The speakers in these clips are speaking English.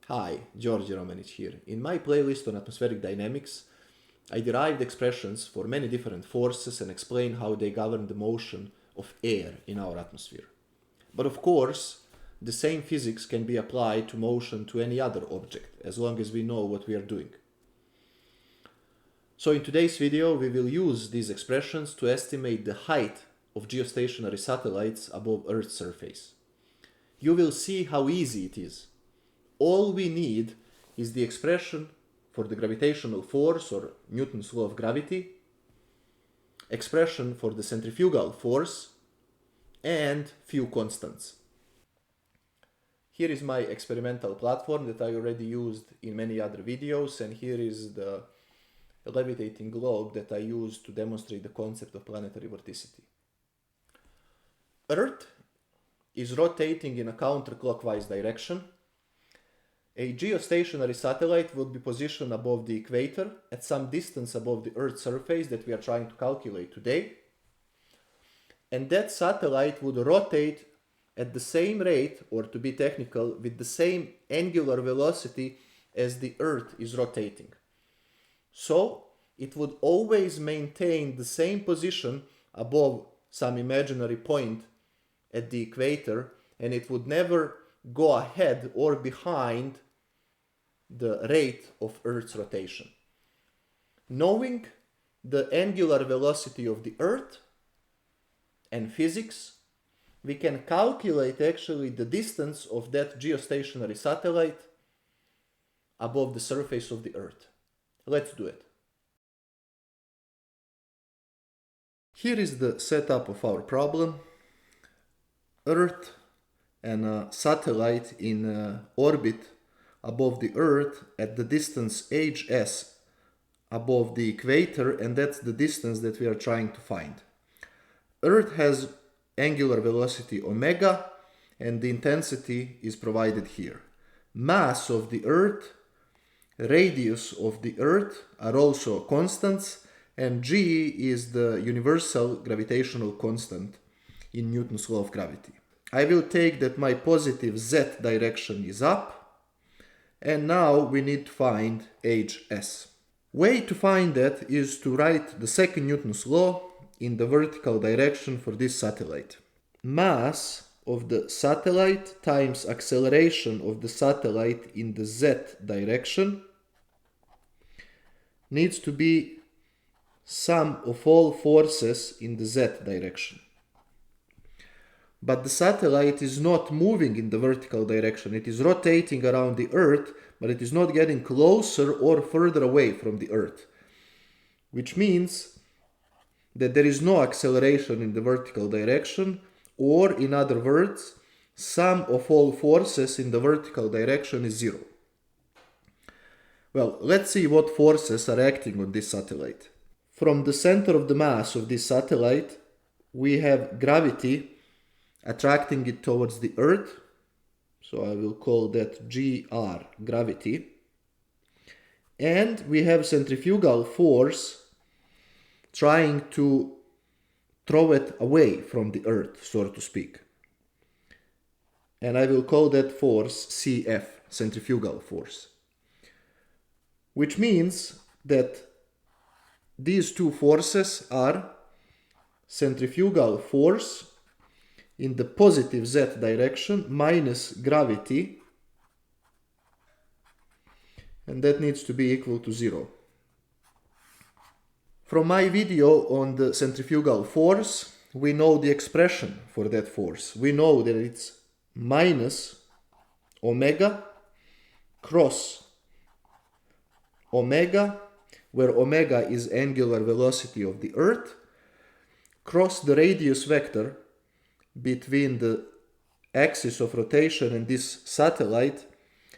Hi, Georgi Romanic here. In my playlist on atmospheric dynamics, I derived expressions for many different forces and explain how they govern the motion of air in our atmosphere. But of course, the same physics can be applied to motion to any other object, as long as we know what we are doing. So in today's video, we will use these expressions to estimate the height of geostationary satellites above Earth's surface. You will see how easy it is. All we need is the expression for the gravitational force or Newton's law of gravity, expression for the centrifugal force, and few constants. Here is my experimental platform that I already used in many other videos, and here is the levitating globe that I used to demonstrate the concept of planetary vorticity. Earth is rotating in a counterclockwise direction. A geostationary satellite will be positioned above the equator at some distance above the Earth's surface that we are trying to calculate today. And that satellite would rotate at the same rate, or to be technical, with the same angular velocity as the Earth is rotating. So it would always maintain the same position above some imaginary point at the equator, and it would never go ahead or behind the rate of Earth's rotation. Knowing the angular velocity of the Earth and physics, we can calculate actually the distance of that geostationary satellite above the surface of the Earth. Let's do it. Here is the setup of our problem. Earth and a satellite in orbit above the Earth at the distance hs above the equator, and that's the distance that we are trying to find. Earth has angular velocity omega, and the intensity is provided here. Mass of the Earth, radius of the Earth are also constants, and g is the universal gravitational constant in Newton's law of gravity. I will take that my positive z direction is up, and now we need to find hs. Way to find that is to write the second Newton's law in the vertical direction for this satellite. Mass of the satellite times acceleration of the satellite in the z direction needs to be sum of all forces in the z direction. But the satellite is not moving in the vertical direction. It is rotating around the Earth, but it is not getting closer or further away from the Earth, which means that there is no acceleration in the vertical direction, or in other words, sum of all forces in the vertical direction is zero. Well, let's see what forces are acting on this satellite. From the center of the mass of this satellite, we have gravity attracting it towards the Earth, so I will call that gr, gravity. And we have centrifugal force trying to throw it away from the Earth, so to speak. And I will call that force Cf, centrifugal force. Which means that these two forces are centrifugal force in the positive z direction minus gravity, and that needs to be equal to 0. From my video on the centrifugal force, we know the expression for that force. We know that it's minus omega cross omega, where omega is angular velocity of the Earth, cross the radius vector between the axis of rotation and this satellite,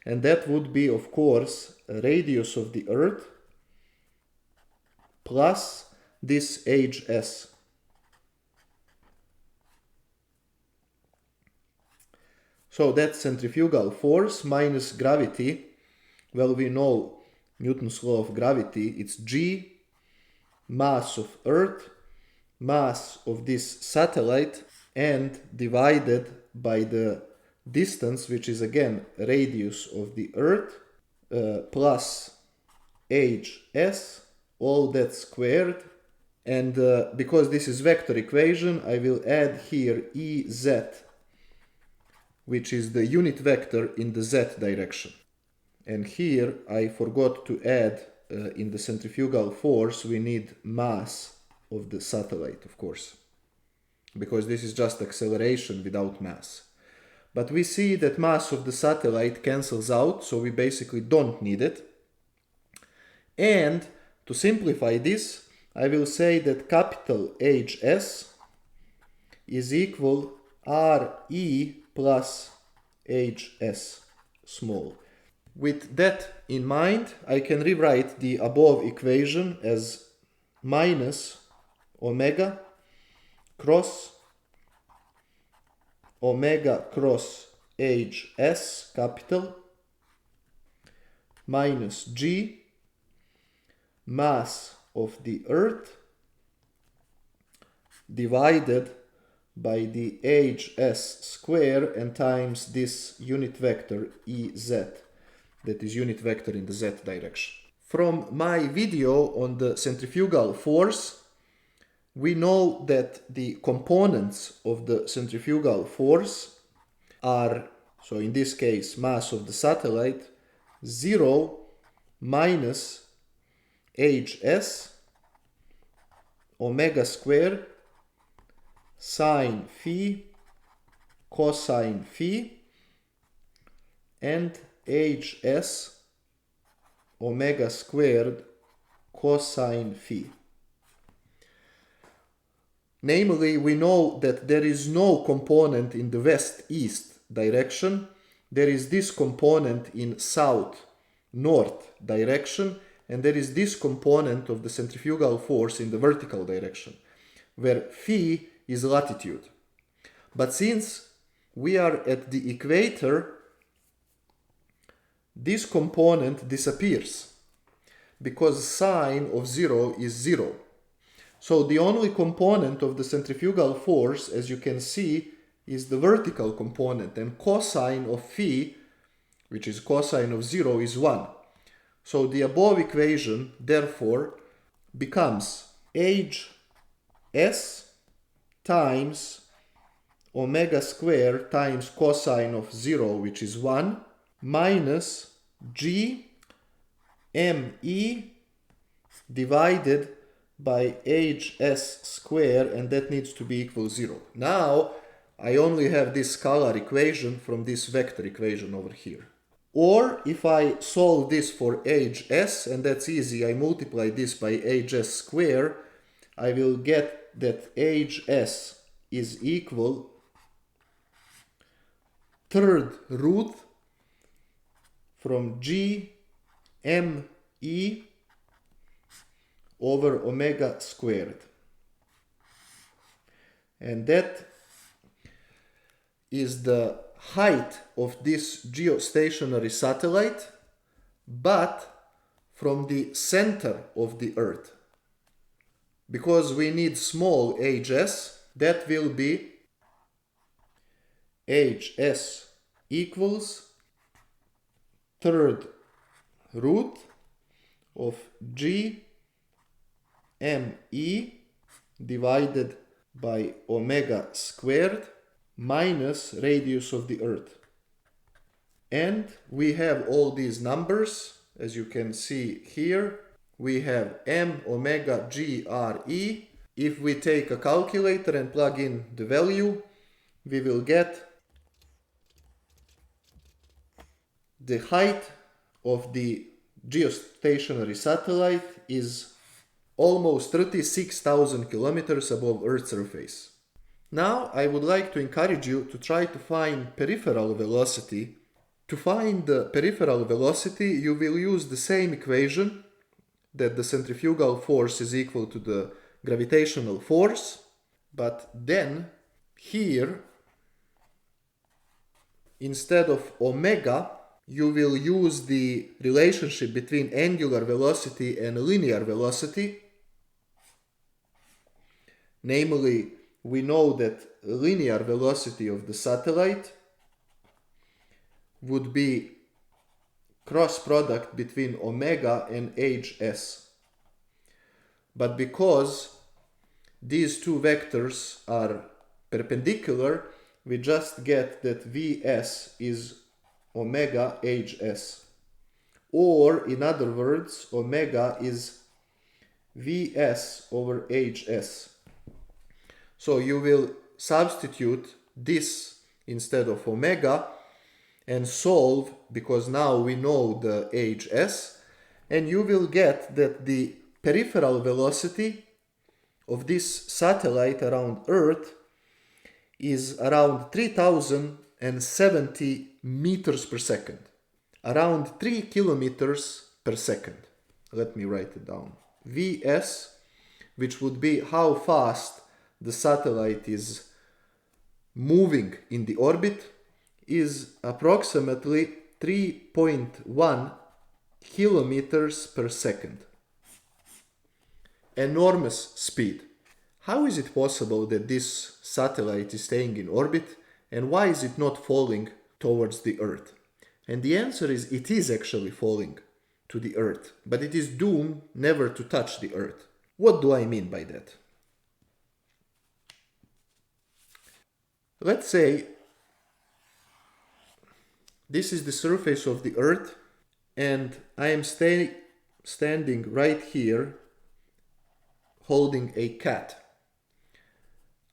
and that would be, of course, a radius of the Earth plus this hs. So that's centrifugal force minus gravity. Well, we know Newton's law of gravity, it's g, mass of Earth, mass of this satellite, and divided by the distance, which is again radius of the Earth, plus hs, all that squared. And because this is vector equation, I will add here Ez, which is the unit vector in the z direction. And here I forgot to add in the centrifugal force, we need mass of the satellite, of course, because this is just acceleration without mass. But we see that mass of the satellite cancels out, so we basically don't need it. And to simplify this, I will say that capital Hs is equal Re plus Hs small. With that in mind, I can rewrite the above equation as minus omega cross Hs capital minus g mass of the Earth divided by the Hs square and times this unit vector Ez, that is unit vector in the z direction. From my video on the centrifugal force, we know that the components of the centrifugal force are, so in this case, mass of the satellite, 0 minus Hs omega square sine phi cosine phi and Hs omega squared cosine phi. Namely, we know that there is no component in the west-east direction. There is this component in south-north direction, and there is this component of the centrifugal force in the vertical direction, where phi is latitude. But since we are at the equator, this component disappears because sine of 0 is 0. So the only component of the centrifugal force, as you can see, is the vertical component, and cosine of phi, which is cosine of 0, is 1. So the above equation, therefore, becomes Hs times omega square times cosine of 0, which is 1, minus g me divided by Hs square, and that needs to be equal 0. Now I only have this scalar equation from this vector equation over here. Or if I solve this for Hs, and that's easy, I multiply this by Hs square, I will get that Hs is equal third root from g me over omega squared. And that is the height of this geostationary satellite, but from the center of the Earth. Because we need small hs, that will be hs equals third root of g me divided by omega squared minus radius of the Earth. And we have all these numbers, as you can see here. We have m omega g r e. If we take a calculator and plug in the value, we will get the height of the geostationary satellite is almost 36,000 kilometers above Earth's surface. Now I would like to encourage you to try to find peripheral velocity. To find the peripheral velocity, you will use the same equation, that the centrifugal force is equal to the gravitational force, but then here, instead of omega, you will use the relationship between angular velocity and linear velocity. Namely, we know that linear velocity of the satellite would be cross product between omega and hs. But because these two vectors are perpendicular, we just get that Vs is omega hs. Or, in other words, omega is Vs over hs. So you will substitute this instead of omega and solve, because now we know the hs, and you will get that the peripheral velocity of this satellite around Earth is around 3070 meters per second, around 3 kilometers per second. Let me write it down. Vs, which would be how fast the satellite is moving in the orbit, is approximately 3.1 kilometers per second. Enormous speed. How is it possible that this satellite is staying in orbit, and why is it not falling towards the Earth? And the answer is it is actually falling to the Earth, but it is doomed never to touch the Earth. What do I mean by that? Let's say this is the surface of the Earth, and I am standing right here holding a cat.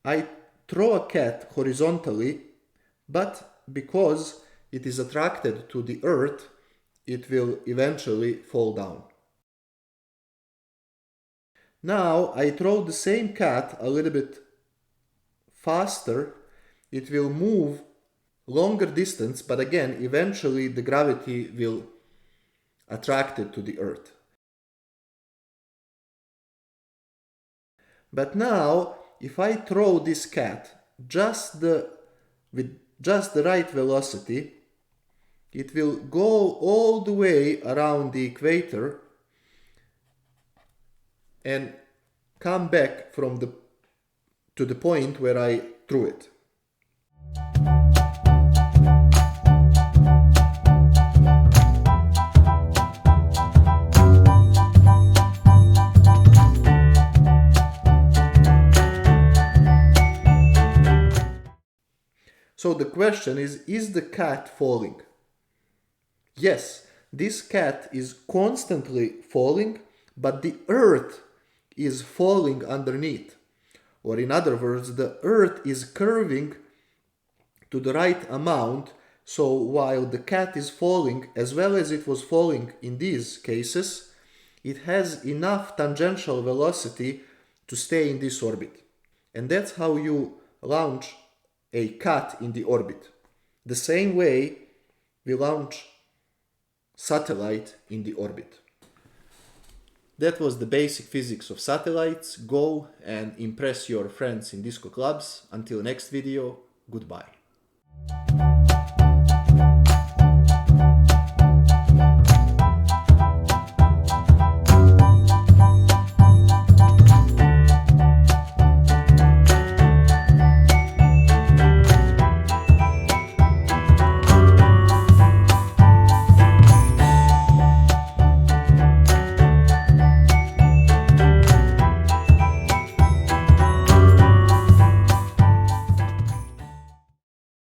I throw a cat horizontally, but because it is attracted to the Earth, it will eventually fall down. Now I throw the same cat a little bit faster. It will move longer distance, but again, eventually the gravity will attract it to the Earth. But now, if I throw this cat with just the right velocity, it will go all the way around the equator and come back to the point where I threw it. So the question is the cat falling? Yes, this cat is constantly falling, but the Earth is falling underneath. Or in other words, the Earth is curving to the right amount, so while the cat is falling, as well as it was falling in these cases, it has enough tangential velocity to stay in this orbit. And that's how you launch a cat in the orbit. The same way we launch satellite in the orbit. That was the basic physics of satellites. Go and impress your friends in disco clubs. Until next video, goodbye.